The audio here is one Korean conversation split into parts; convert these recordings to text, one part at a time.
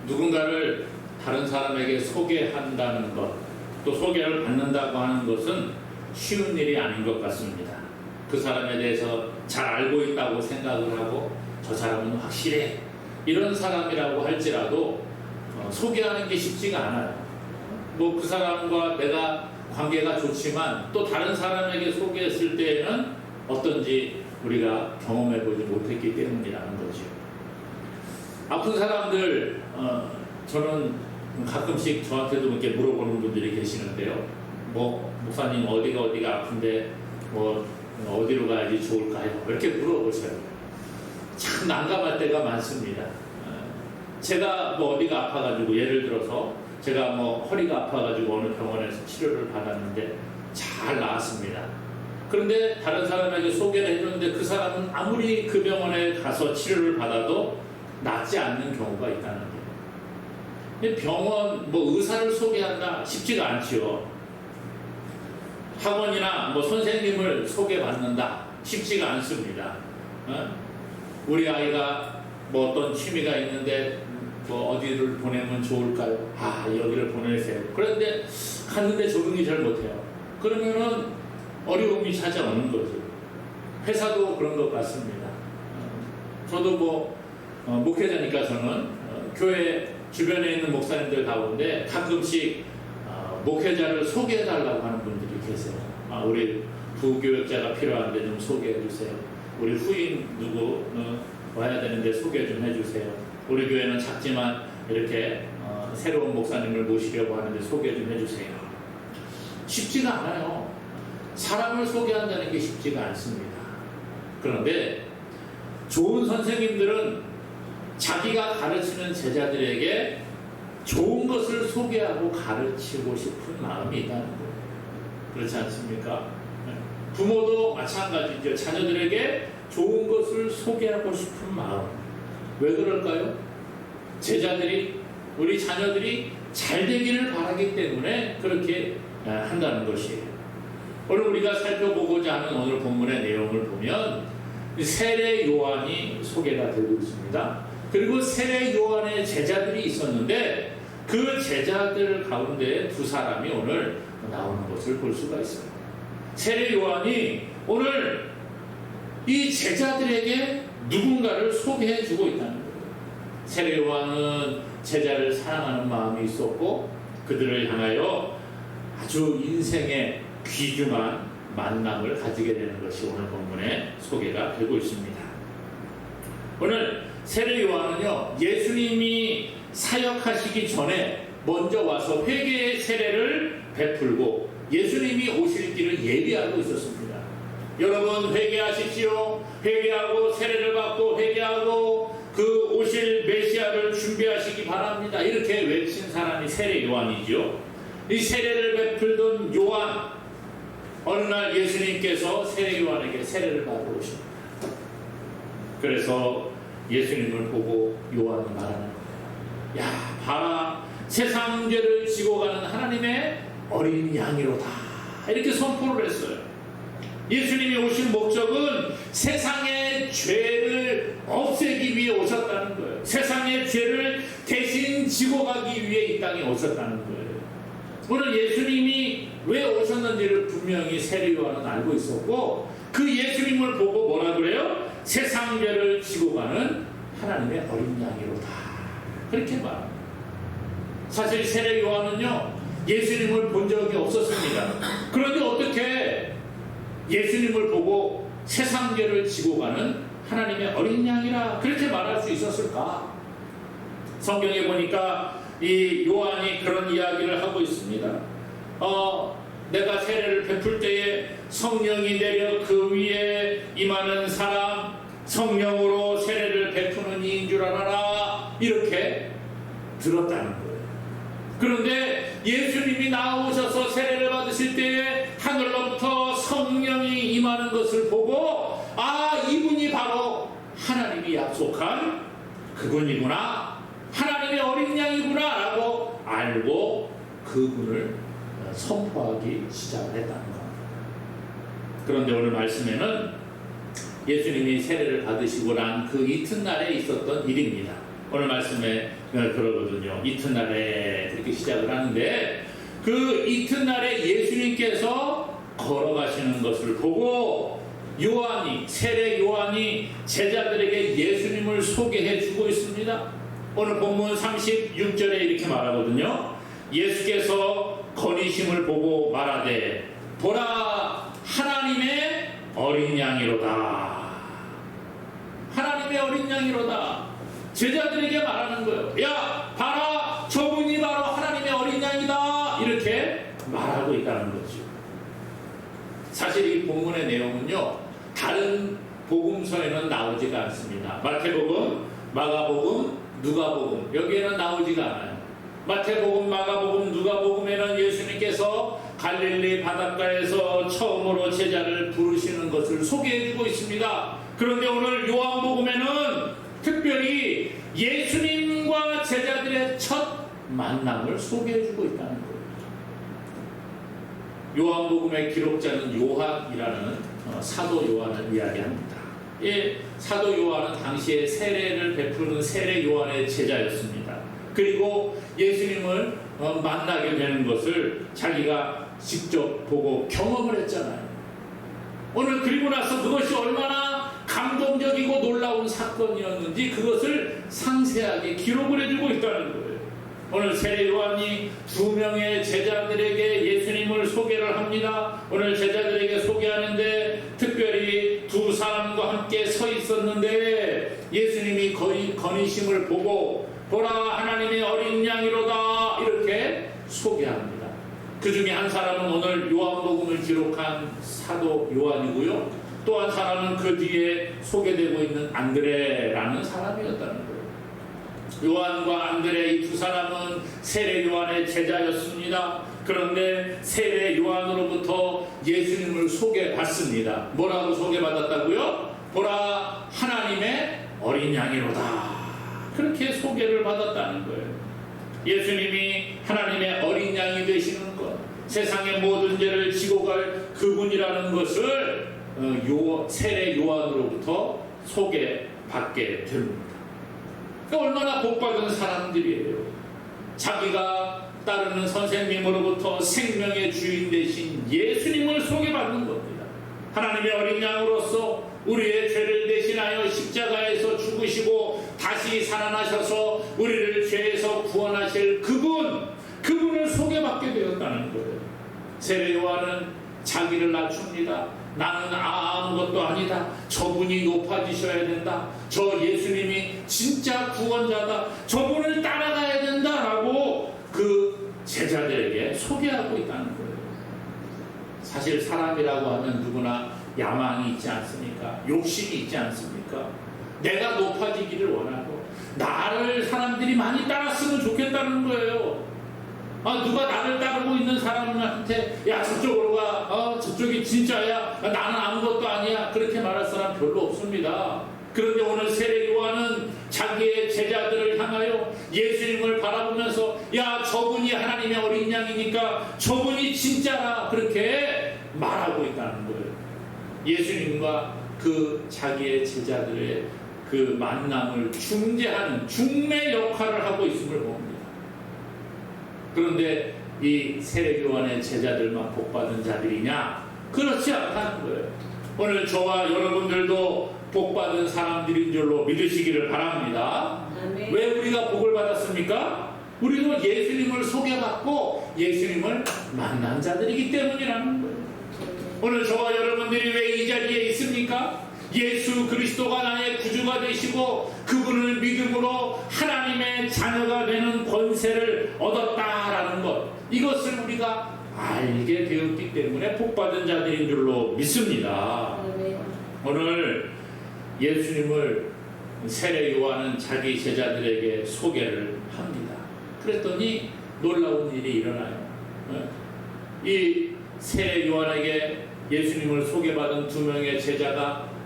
누군가를 다른 사람에게 소개한다는 것, 또 소개를 받는다고 하는 것은 쉬운 일이 아닌 것 같습니다. 그 사람에 대해서 잘 알고 있다고 생각을 하고 저 사람은 확실해 이런 사람이라고 할지라도 소개하는 게 쉽지가 않아요. 뭐 그 사람과 내가 관계가 좋지만 또 다른 사람에게 소개했을 때에는 어떤지 우리가 경험해보지 못했기 때문이라는 거죠. 아픈 사람들 저는 가끔씩 저한테도 이렇게 물어보는 분들이 계시는데요. 뭐 목사님 어디가 아픈데 뭐 어디로 가야지 좋을까요? 이렇게 물어보셔요. 참 난감할 때가 많습니다. 제가 뭐 어디가 아파가지고 예를 들어서 제가 뭐 허리가 아파가지고 어느 병원에서 치료를 받았는데 잘 나았습니다. 그런데 다른 사람에게 소개를 해줬는데 그 사람은 아무리 그 병원에 가서 치료를 받아도 낫지 않는 경우가 있다는 거예요. 병원 뭐 의사를 소개한다 쉽지가 않지요. 학원이나 뭐 선생님을 소개받는다 쉽지가 않습니다. 우리 아이가 뭐 어떤 취미가 있는데 뭐 어디를 보내면 좋을까요? 여기를 보내세요. 그런데 갔는데 적응이 잘 못해요. 그러면은 어려움이 찾아오는 거죠. 회사도 그런 것 같습니다. 저도 뭐 목회자니까 저는 교회 주변에 있는 목사님들 가운데 가끔씩 목회자를 소개해달라고 하는 분들이 계세요. 우리 부교육자가 필요한데 좀 소개해주세요. 우리 후임 누구 와야 되는데 소개 좀 해주세요. 우리 교회는 작지만 이렇게 새로운 목사님을 모시려고 하는데 소개 좀 해주세요. 쉽지가 않아요. 사람을 소개한다는 게 쉽지가 않습니다. 그런데 좋은 선생님들은 자기가 가르치는 제자들에게 좋은 것을 소개하고 가르치고 싶은 마음이 있다는 거예요. 그렇지 않습니까? 부모도 마찬가지죠. 자녀들에게 좋은 것을 소개하고 싶은 마음. 왜 그럴까요? 제자들이, 우리 자녀들이 잘 되기를 바라기 때문에 그렇게 한다는 것이에요. 오늘 우리가 살펴보고자 하는 오늘 본문의 내용을 보면 세례 요한이 소개가 되고 있습니다. 그리고 세례 요한의 제자들이 있었는데 그 제자들 가운데 두 사람이 오늘 나오는 것을 볼 수가 있어요. 세례 요한이 오늘 이 제자들에게 누군가를 소개해 주고 있다는 거예요. 세례 요한은 제자를 사랑하는 마음이 있었고 그들을 향하여 아주 인생의 귀중한 만남을 가지게 되는 것이 오늘 본문에 소개가 되고 있습니다. 오늘 세례 요한은요, 예수님이 사역하시기 전에 먼저 와서 회개의 세례를 베풀고 예수님이 오실 길을 예비하고 있었습니다. 여러분 회개하십시오. 회개하고 세례를 받고 회개하고 그 오실 메시아를 준비하시기 바랍니다. 이렇게 외친 사람이 세례 요한이죠. 이 세례를 베풀던 요한, 어느 날 예수님께서 세례 요한에게 세례를 받으러 오십니다. 그래서 예수님을 보고 요한이 말하는 거예요. 야, 봐라, 세상 죄를 지고 가는 하나님의 어린 양이로다. 이렇게 선포를 했어요. 예수님이 오신 목적은 세상의 죄를 없애기 위해 오셨다는 거예요. 세상의 죄를 대신 지고 가기 위해 이 땅에 오셨다는 거예요. 오늘 예수님이 왜 오셨는지를 분명히 세례 요한은 알고 있었고 그 예수님을 보고 뭐라 그래요? 세상 죄를 지고 가는 하나님의 어린 양이로다. 그렇게 말합니다. 사실 세례 요한은요, 예수님을 본 적이 없었습니다. 그런데 어떻게 예수님을 보고 세상 죄를 지고 가는 하나님의 어린 양이라 그렇게 말할 수 있었을까? 성경에 보니까 이 요한이 그런 이야기를 하고 있습니다. 내가 세례를 베풀 때에 성령이 내려 그 위에 임하는 사람, 성령으로 세례를 베푸는 이인 줄 알아라. 이렇게 들었다는 거예요. 그런데 예수님이 나오셔서 세례를 받으실 때에 하늘로부터 성령이 임하는 것을 보고 이분이 바로 하나님이 약속한 그분이구나, 하나님의 어린 양이구나 라고 알고 그분을 선포하기 시작했다는 겁니다. 그런데 오늘 말씀에는 예수님이 세례를 받으시고 난 그 이튿날에 있었던 일입니다. 오늘 말씀에 그러거든요. 이튿날에 이렇게 시작을 하는데 그 이튿날에 예수님께서 걸어가시는 것을 보고 세례 요한이 제자들에게 예수님을 소개해 주고 있습니다. 오늘 본문 36절에 이렇게 말하거든요. 예수께서 거니심을 보고 말하되 보라 하나님의 어린 양이로다. 하나님의 어린 양이로다. 제자들에게 말하는 거예요. 야 봐라 저분이 바로 하나님의 어린 양이다. 이렇게 말하고 있다는 거죠. 사실 이 본문의 내용은요 다른 복음서에는 나오지가 않습니다. 마태복음, 마가복음, 누가복음 여기에는 나오지가 않아요. 마태복음, 마가복음, 누가복음에는 예수님께서 갈릴리 바닷가에서 처음으로 제자를 부르시는 것을 소개해주고 있습니다. 그런데 오늘 요한복음에는 특별히 예수님과 제자들의 첫 만남을 소개해주고 있다는 거예요. 요한복음의 기록자는 요한이라는 사도 요한을 이야기합니다. 이 사도 요한은 당시에 세례를 베푸는 세례 요한의 제자였습니다. 그리고 예수님을 만나게 되는 것을 자기가 직접 보고 경험을 했잖아요. 오늘 그리고 나서 그것이 얼마나 감동적이고 놀라운 사건이었는지 그것을 상세하게 기록을 해주고 있다는 거예요. 오늘 세례 요한이 2명의 제자들에게 예수님을 소개를 합니다. 오늘 제자들에게 소개하는데 특별히 2 사람과 함께 서 있었는데 예수님이 거니심을 보고 보라 하나님의 어린 양이로다 이렇게 소개합니다. 그 중에 한 사람은 오늘 요한복음을 기록한 사도 요한이고요. 또 한 사람은 그 뒤에 소개되고 있는 안드레라는 사람이었다는 거예요. 요한과 안드레 이 2 사람은 세례 요한의 제자였습니다. 그런데 세례 요한으로부터 예수님을 소개받습니다. 뭐라고 소개받았다고요? 보라 하나님의 어린 양이로다. 그렇게 소개를 받았다는 거예요. 예수님이 하나님의 어린 양이 되시는 것, 세상의 모든 죄를 지고 갈 그분이라는 것을 세례 요한으로부터 소개받게 됩니다. 얼마나 복받은 사람들이에요. 자기가 따르는 선생님으로부터 생명의 주인 되신 예수님을 소개받는 겁니다. 하나님의 어린 양으로서 우리의 죄를 대신하여 십자가에서 죽으시고 다시 살아나셔서 우리를 죄에서 구원하실 그분을 소개받게 되었다는 거예요. 세례 요한은 자기를 낮춥니다. 나는 아무것도 아니다. 저분이 높아지셔야 된다. 저 예수님이 진짜 구원자다. 저분을 따라가야 된다라고 그 제자들에게 소개하고 있다는 거예요. 사실 사람이라고 하면 누구나 야망이 있지 않습니까? 욕심이 있지 않습니까? 내가 높아지기를 원하고 나를 사람들이 많이 따랐으면 좋겠다는 거예요. 누가 나를 따르고 있는 사람한테 야 저쪽으로 가, 저쪽이 진짜야, 나는 아무것도 아니야, 그렇게 말할 사람 별로 없습니다. 그런데 오늘 세례 요한은 자기의 제자들을 향하여 예수님을 바라보면서 야 저분이 하나님의 어린 양이니까 저분이 진짜라, 그렇게 말하고 있다는 거예요. 예수님과 그 자기의 제자들의 그 만남을 중재하는 중매 역할을 하고 있음을 봅니다. 그런데 이 세례 요한의 제자들만 복받은 자들이냐? 그렇지 않다는 거예요. 오늘 저와 여러분들도 복받은 사람들인 줄로 믿으시기를 바랍니다. 아멘. 왜 우리가 복을 받았습니까? 우리도 예수님을 소개받고 예수님을 만난 자들이기 때문이라는 거예요. 오늘 저와 여러분들이 왜 이 자리에 있습니까? 예수 그리스도가 나의 구주가 되시고 그분을 믿음으로 하나님의 자녀가 되는 권세를 얻었다라는 것, 이것을 우리가 알게 되었기 때문에 복받은 자들인 줄로 믿습니다. 오늘 예수님을 세례 요한은 자기 제자들에게 소개를 합니다. 그랬더니 놀라운 일이 일어나요. 이 세례 요한에게 예수님을 소개받은 2명의 제자가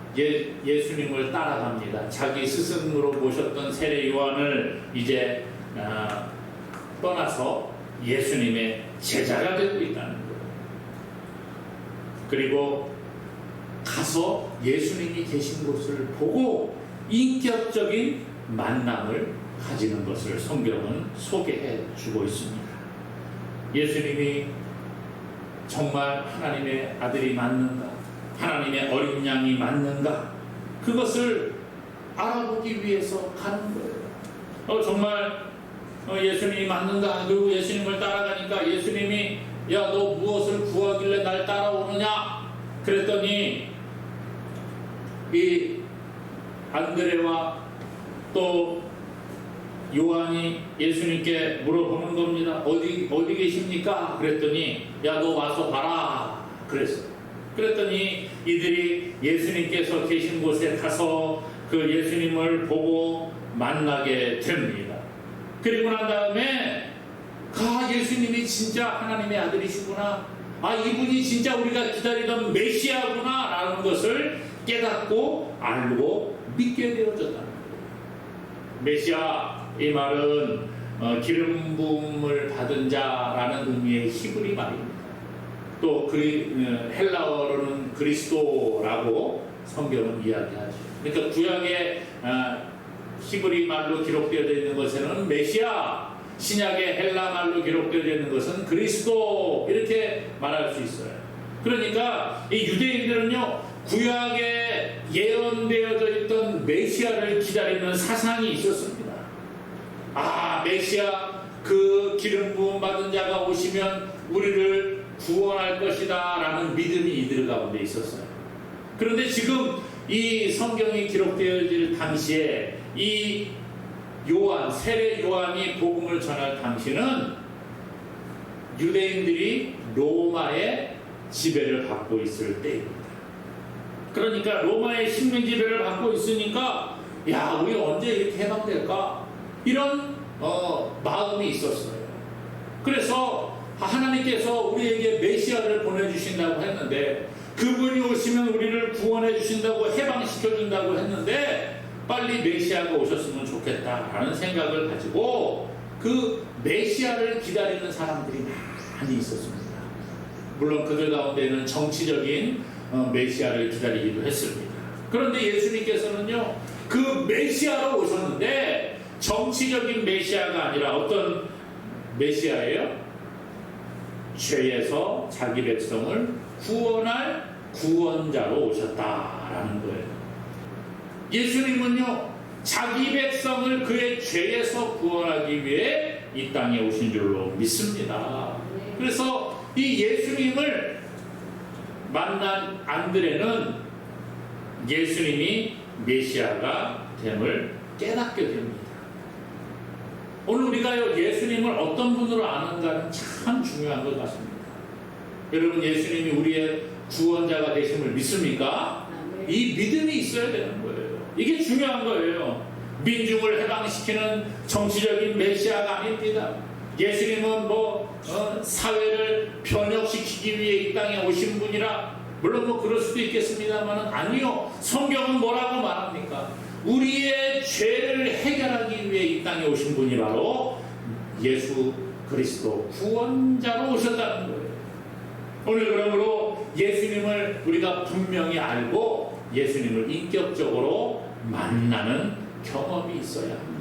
예수님을 따라갑니다. 자기 스승으로 모셨던 세례 요한을 이제 떠나서 예수님의 제자가 되고 있다는 거예요. 그리고 가서 예수님이 계신 곳을 보고 인격적인 만남을 가지는 것을 성경은 소개해 주고 있습니다. 예수님이 정말 하나님의 아들이 맞는가, 하나님의 어린 양이 맞는가, 그것을 알아보기 위해서 가는 거예요. 정말 예수님이 맞는가? 그리고 예수님을 따라가니까 예수님이 야, 너 무엇을 구하길래 날 따라오느냐? 그랬더니 이 안드레와 또 요한이 예수님께 물어보는 겁니다. 어디 계십니까? 그랬더니 야, 너 와서 봐라. 그랬더니 이들이 예수님께서 계신 곳에 가서 그 예수님을 보고 만나게 됩니다. 그리고 난 다음에 예수님이 진짜 하나님의 아들이시구나, 이분이 진짜 우리가 기다리던 메시아구나 라는 것을 깨닫고 알고 믿게 되어졌다는 거예요. 메시아, 이 말은 기름 부음을 받은 자라는 의미의 히브리 말입니다. 또 헬라어로는 그리스도라고 성경은 이야기하죠. 그러니까 구약의 히브리 말로 기록되어 있는 것에는 메시아, 신약의 헬라 말로 기록되어 있는 것은 그리스도, 이렇게 말할 수 있어요. 그러니까 이 유대인들은요, 구약에 예언되어져 있던 메시아를 기다리는 사상이 있었습니다. 메시아, 그 기름 부음 받은 자가 오시면 우리를 구원할 것이다 라는 믿음이 이들 가운데 있었어요. 그런데 지금 이 성경이 기록되어질 당시에 이 요한, 세례 요한이 복음을 전할 당시는 유대인들이 로마의 지배를 받고 있을 때입니다. 그러니까 로마의 식민 지배를 받고 있으니까 야, 우리 언제 이렇게 해방될까? 이런 마음이 있었어요. 그래서 하나님께서 우리에게 메시아를 보내주신다고 했는데, 그분이 오시면 우리를 구원해 주신다고, 해방시켜 준다고 했는데 빨리 메시아가 오셨으면 좋겠다라는 생각을 가지고 그 메시아를 기다리는 사람들이 많이 있었습니다. 물론 그들 가운데는 정치적인 메시아를 기다리기도 했습니다. 그런데 예수님께서는요, 그 메시아로 오셨는데 정치적인 메시아가 아니라 어떤 메시아예요? 죄에서 자기 백성을 구원할 구원자로 오셨다라는 거예요. 예수님은요, 자기 백성을 그의 죄에서 구원하기 위해 이 땅에 오신 줄로 믿습니다. 그래서 이 예수님을 만난 안드레는 예수님이 메시아가 됨을 깨닫게 됩니다. 오늘 우리가 예수님을 어떤 분으로 아는가는 참 중요한 것 같습니다. 여러분, 예수님이 우리의 구원자가 되심을 믿습니까? 이 믿음이 있어야 되는 거예요. 이게 중요한 거예요. 민중을 해방시키는 정치적인 메시아가 아닙니다. 예수님은 사회를 변혁시키기 위해 이 땅에 오신 분이라, 물론 그럴 수도 있겠습니다만 아니요. 성경은 뭐라고 말합니까? 우리의 죄를 해결하기 위해 이 땅에 오신 분이 바로 예수 그리스도 구원자로 오셨다는 거예요. 오늘 그러므로 예수님을 우리가 분명히 알고 예수님을 인격적으로 만나는 경험이 있어야 합니다.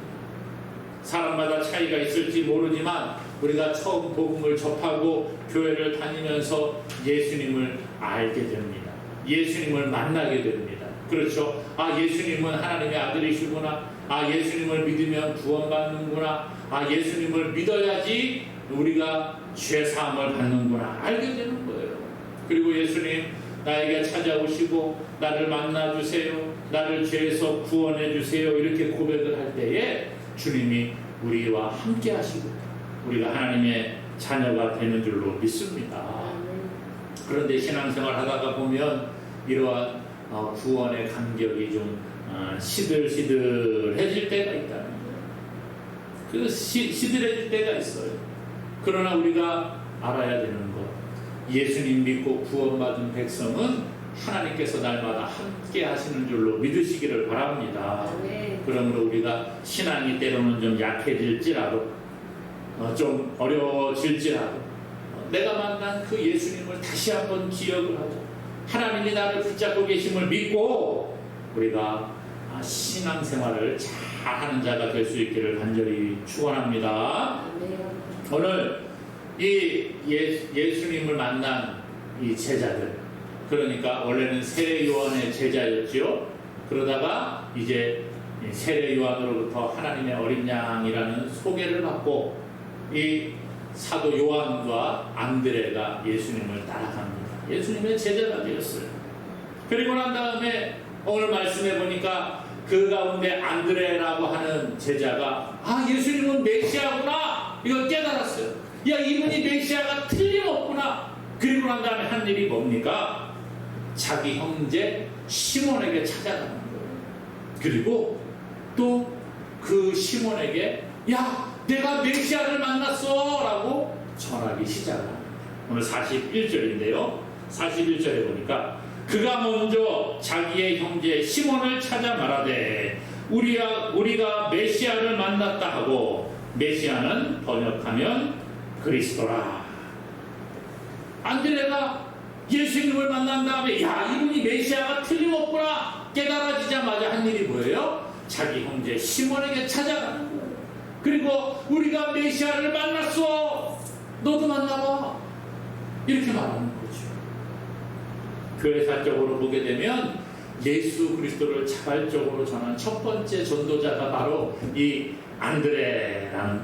사람마다 차이가 있을지 모르지만 우리가 처음 복음을 접하고 교회를 다니면서 예수님을 알게 됩니다. 예수님을 만나게 됩니다. 그렇죠? 예수님은 하나님의 아들이시구나. 예수님을 믿으면 구원받는구나. 예수님을 믿어야지 우리가 죄사함을 받는구나. 알게 되는 거예요. 그리고 예수님, 나에게 찾아오시고 나를 만나주세요, 나를 죄에서 구원해주세요, 이렇게 고백을 할 때에 주님이 우리와 함께 하시고 우리가 하나님의 자녀가 되는 줄로 믿습니다. 그런데 신앙생활 하다가 보면 이러한 구원의 감격이 좀 시들시들해질 때가 있다는 거예요. 시들해질 때가 있어요. 그러나 우리가 알아야 되는 것, 예수님 믿고 구원받은 백성은 하나님께서 날마다 함께 하시는 줄로 믿으시기를 바랍니다. 그러므로 우리가 신앙이 때로는 좀 약해질지라도, 좀 어려워질지라도 내가 만난 그 예수님을 다시 한번 기억을 하고 하나님이 나를 붙잡고 계심을 믿고 우리가 신앙생활을 잘하는 자가 될 수 있기를 간절히 축원합니다. 오늘 이 예수님을 만난 이 제자들, 그러니까 원래는 세례 요한의 제자였지요. 그러다가 이제 세례 요한으로부터 하나님의 어린 양이라는 소개를 받고 이 사도 요한과 안드레가 예수님을 따라갑니다. 예수님의 제자가 되었어요. 그리고 난 다음에 오늘 말씀해 보니까 그 가운데 안드레라고 하는 제자가 예수님은 메시아구나 이걸 깨달았어요. 야, 이분이 메시아가 틀림없구나. 그리고 난 다음에 한 일이 뭡니까? 자기 형제 시몬에게 찾아가는 거예요. 그리고 또 그 시몬에게 야, 내가 메시아를 만났어 라고 전하기 시작합니다. 오늘 41절인데요 41절에 보니까 그가 먼저 자기의 형제 시몬을 찾아 말하되 우리가 메시아를 만났다 하고, 메시아는 번역하면 그리스도라. 안드레가 예수님을 만난 다음에 야, 이분이 메시아가 틀림없구나 깨달아지자마자 한 일이 뭐예요? 자기 형제 시몬에게 찾아가는 거예요. 그리고 우리가 메시아를 만났어, 너도 만나봐, 이렇게 말하는 거죠. 교회사적으로 보게 되면 예수 그리스도를 자발적으로 전한 첫 번째 전도자가 바로 이 안드레라는,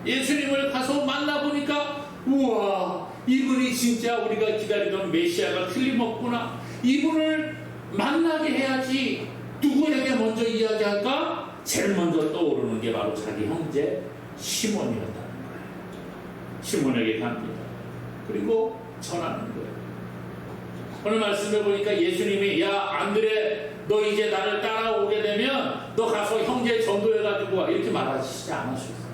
예수님을 가서 만나보니까 우와, 이분이 진짜 우리가 기다리던 메시아가 틀림없구나, 이분을 만나게 해야지. 누구에게 먼저 이야기할까? 제일 먼저 떠오르는 게 바로 자기 형제 시몬이었다는 거예요. 시몬에게 갑니다. 그리고 전하는 거예요. 오늘 말씀해 보니까 예수님이 야, 안드레, 너 이제 나를 따라오게 되면 너 가서 형제 전도해가지고 와, 이렇게 말하시지 않으셨어요.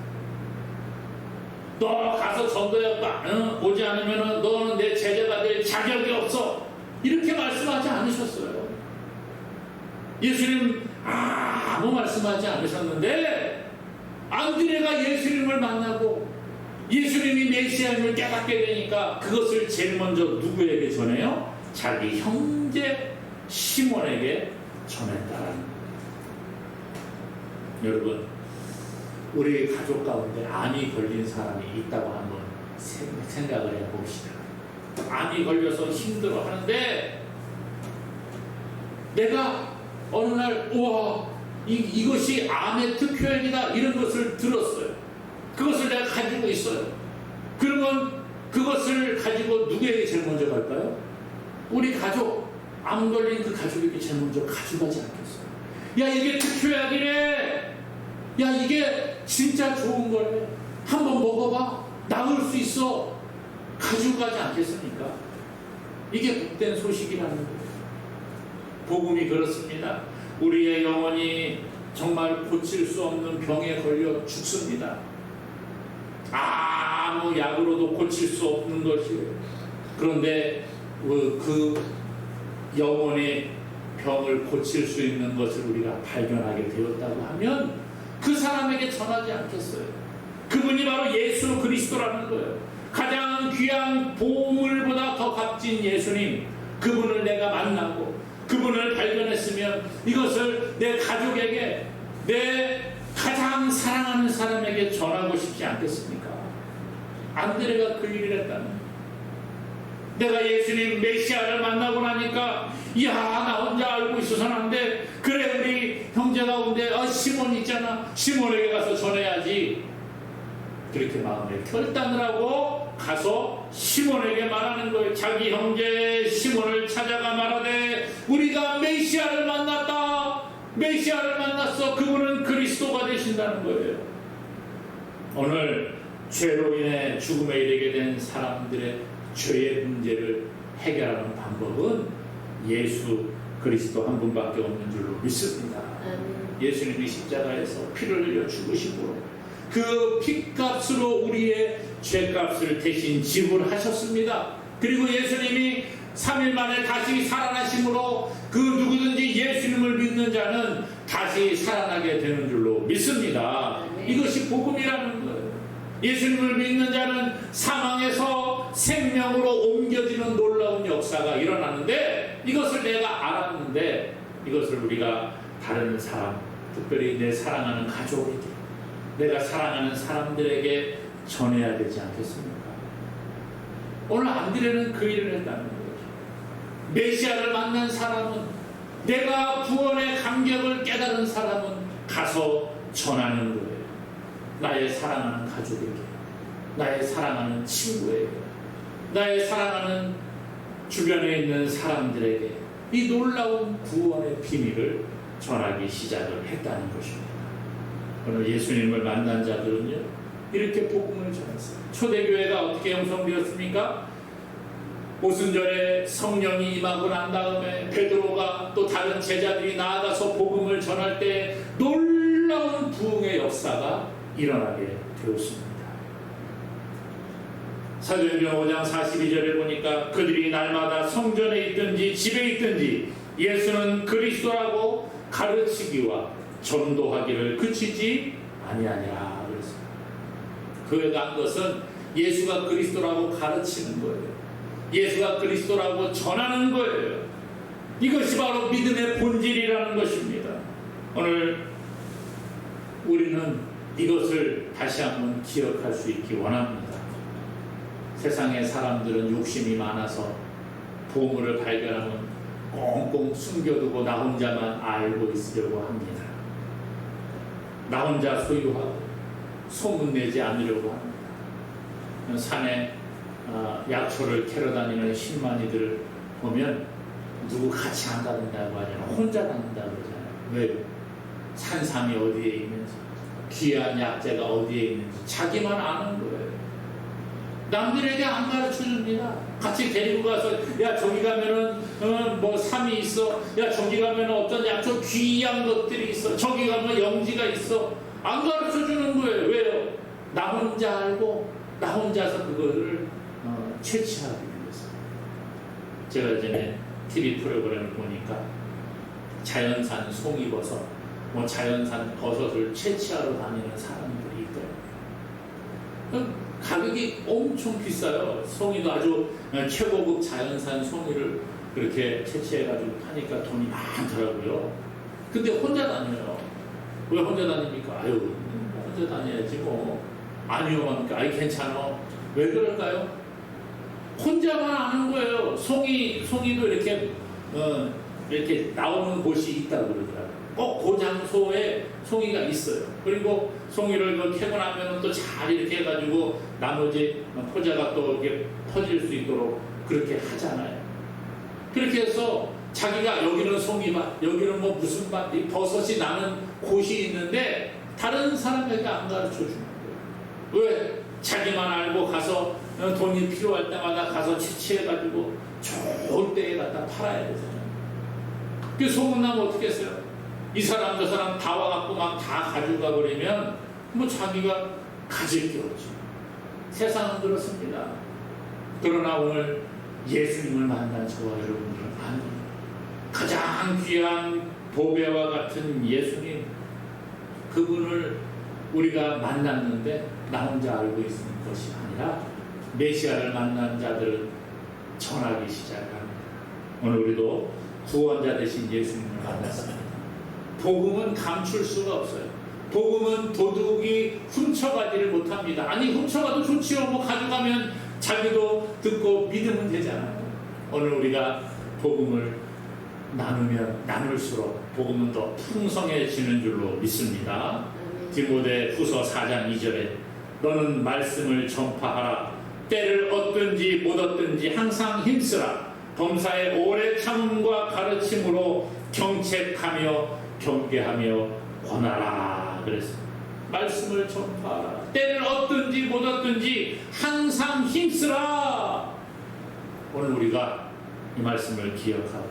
너 가서 전도해 오지 않으면 너는 내 제자가 될 자격이 없어, 이렇게 말씀하지 않으셨어요. 예수님 아무 말씀하지 않으셨는데 안드레가 예수님을 만나고 예수님이 메시아임을 깨닫게 되니까 그것을 제일 먼저 누구에게 전해요? 자기 형제 시몬에게 전했다라는 거예요. 여러분, 우리 가족 가운데 암이 걸린 사람이 있다고 한번 생각을 해봅시다. 암이 걸려서 힘들어 하는데 내가 어느 날 우와, 이것이 암의 특효약이다 이런 것을 들었어요. 그것을 내가 가지고 있어요. 그러면 그것을 가지고 누구에게 제일 먼저 갈까요? 우리 가족, 암 걸린 그 가족에게 제일 먼저 가져가지 않겠어요? 야, 이게 특효약이래, 야, 이게 진짜 좋은 거래, 한번 먹어봐, 나을 수 있어, 가지고 가지 않겠습니까? 이게 복된 소식이라는 거예요. 복음이 그렇습니다. 우리의 영혼이 정말 고칠 수 없는 병에 걸려 죽습니다. 아무 약으로도 고칠 수 없는 것이에요. 그런데 그 영혼의 병을 고칠 수 있는 것을 우리가 발견하게 되었다고 하면 그 사람에게 전하지 않겠어요? 그분이 바로 예수 그리스도라는 거예요. 가장 귀한 보물보다 더 값진 예수님, 그분을 내가 만나고 그분을 발견했으면 이것을 내 가족에게, 내 가장 사랑하는 사람에게 전하고 싶지 않겠습니까? 안드레가 그 일을 했다는 거예요. 내가 예수님 메시아를 만나고 나니까 야, 나 혼자 알고 있어서는 안 돼. 그래, 우리 형제 가운데 시몬 있잖아, 시몬에게 가서 전해야지. 그렇게 마음에 결단을 하고 가서 시몬에게 말하는 거예요. 자기 형제 시몬을 찾아가 말하되 우리가 메시아를 만났다, 메시아를 만났어, 그분은 그리스도가 되신다는 거예요. 오늘 죄로 인해 예수금에 이르게 된 사람들의 죄의 문제를 해결하는 방법은 예수 그리스도 한 분밖에 없는 줄로 믿습니다. 예수님이 십자가에서 피를 흘려 죽으심으로 그 피값으로 우리의 죄값을 대신 지불하셨습니다. 그리고 예수님이 3일 만에 다시 살아나심으로 그 누구든지 예수님을 믿는 자는 다시 살아나게 되는 줄로 믿습니다. 이것이 복음이라는 거예요. 예수님을 믿는 자는 사망에서 생명으로 옮겨지는 놀라운 역사가 일어나는데, 이것을 내가 알았는데 이것을 우리가 다른 사람, 특별히 내 사랑하는 가족에게, 내가 사랑하는 사람들에게 전해야 되지 않겠습니까? 오늘 안드레는 그 일을 했다는 거죠. 메시아를 만난 사람은, 내가 구원의 감격을 깨달은 사람은 가서 전하는 거예요. 나의 사랑하는 가족에게, 나의 사랑하는 친구에게, 나의 사랑하는 주변에 있는 사람들에게 이 놀라운 구원의 비밀을 전하기 시작을 했다는 것입니다. 오늘 예수님을 만난 자들은요, 이렇게 복음을 전했어요. 초대교회가 어떻게 형성되었습니까? 오순절에 성령이 임하고 난 다음에 베드로가 또 다른 제자들이 나아가서 복음을 전할 때 놀라운 부흥의 역사가 일어나게 되었습니다. 사도행전 5장 42절에 보니까 그들이 날마다 성전에 있든지 집에 있든지 예수는 그리스도라고 가르치기와 전도하기를 그치지 아니하니라 그랬습니다. 그가 한 것은 예수가 그리스도라고 가르치는 거예요. 예수가 그리스도라고 전하는 거예요. 이것이 바로 믿음의 본질이라는 것입니다. 오늘 우리는 이것을 다시 한번 기억할 수 있기 원합니다. 세상의 사람들은 욕심이 많아서 보물을 발견하면 꽁꽁 숨겨두고 나 혼자만 알고 있으려고 합니다. 나 혼자 소유하고 소문내지 않으려고 합니다. 산에 약초를 캐러 다니는 신만이들을 보면 누구 같이 안 다닌다고 하잖아요. 혼자 다닌다고 그러잖아요. 왜요? 산삼이 어디에 있는지, 귀한 약재가 어디에 있는지 자기만 아는 거예요. 남들에게 안 가르쳐 줍니다. 같이 데리고 가서 야 저기 가면은 뭐 삼이 있어, 야 저기 가면은 어떤 약초 귀한 것들이 있어, 저기 가면 영지가 있어, 안 가르쳐 주는 거예요. 왜요? 나 혼자 알고 나 혼자서 그거를 채취하기 위해서. 제가 예전에 TV 프로그램을 보니까 자연산 송이버섯, 뭐 자연산 버섯을 채취하러 다니는 사람들이 있더라고요. 가격이 엄청 비싸요. 송이도 아주 최고급 자연산 송이를 그렇게 채취해가지고 파니까 돈이 많더라고요. 근데 혼자 다녀요. 왜 혼자 다닙니까? 아유, 혼자 다녀야지 뭐. 안 위험합니까? 아이 괜찮아. 왜 그럴까요? 혼자만 아는 거예요. 송이도 이렇게 이렇게 나오는 곳이 있다고 그러더라고요. 그 장소에 송이가 있어요. 그리고 송이를 캐고 나면 또 잘 이렇게 해가지고 나머지 포자가 또 이렇게 퍼질 수 있도록 그렇게 하잖아요. 그렇게 해서 자기가 여기는 송이밭, 여기는 뭐 무슨 밭, 이 버섯이 나는 곳이 있는데 다른 사람에게 안 가르쳐 주는 거예요. 왜? 자기만 알고 가서 돈이 필요할 때마다 가서 채취해가지고 좋을 때에 갖다 팔아야 되잖아요. 그 소문나면 어떻게 했어요? 이 사람 저 사람 다 와갖고 막 다 가져가 버리면 뭐 자기가 가질 게 없지. 세상은 그렇습니다. 그러나 오늘 예수님을 만난 저와 여러분들은 아닙니다. 가장 귀한 보배와 같은 예수님, 그분을 우리가 만났는데 나 혼자 알고 있는 것이 아니라 메시아를 만난 자들은 전하기 시작합니다. 오늘 우리도 구원자 되신 예수님을 만났습니다. 복음은 감출 수가 없어요. 복음은 도둑이 훔쳐가지를 못합니다. 아니 훔쳐가도 좋지요. 뭐 가져가면 자기도 듣고 믿으면 되잖아요. 오늘 우리가 복음을 나누면 나눌수록 복음은 더 풍성해지는 줄로 믿습니다. 디모데 후서 4장 2절에 너는 말씀을 전파하라. 때를 얻든지 못 얻든지 항상 힘쓰라. 범사의 오래 참음과 가르침으로 경책하며 경계하며 권하라 그랬어요. 말씀을 전파하라. 때를 얻든지 못 얻든지 항상 힘쓰라. 오늘 우리가 이 말씀을 기억하고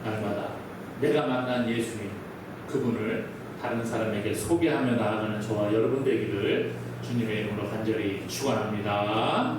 날마다 내가 만난 예수님, 그분을 다른 사람에게 소개하며 나아가는 저와 여러분 되기를 주님의 이름으로 간절히 축원합니다.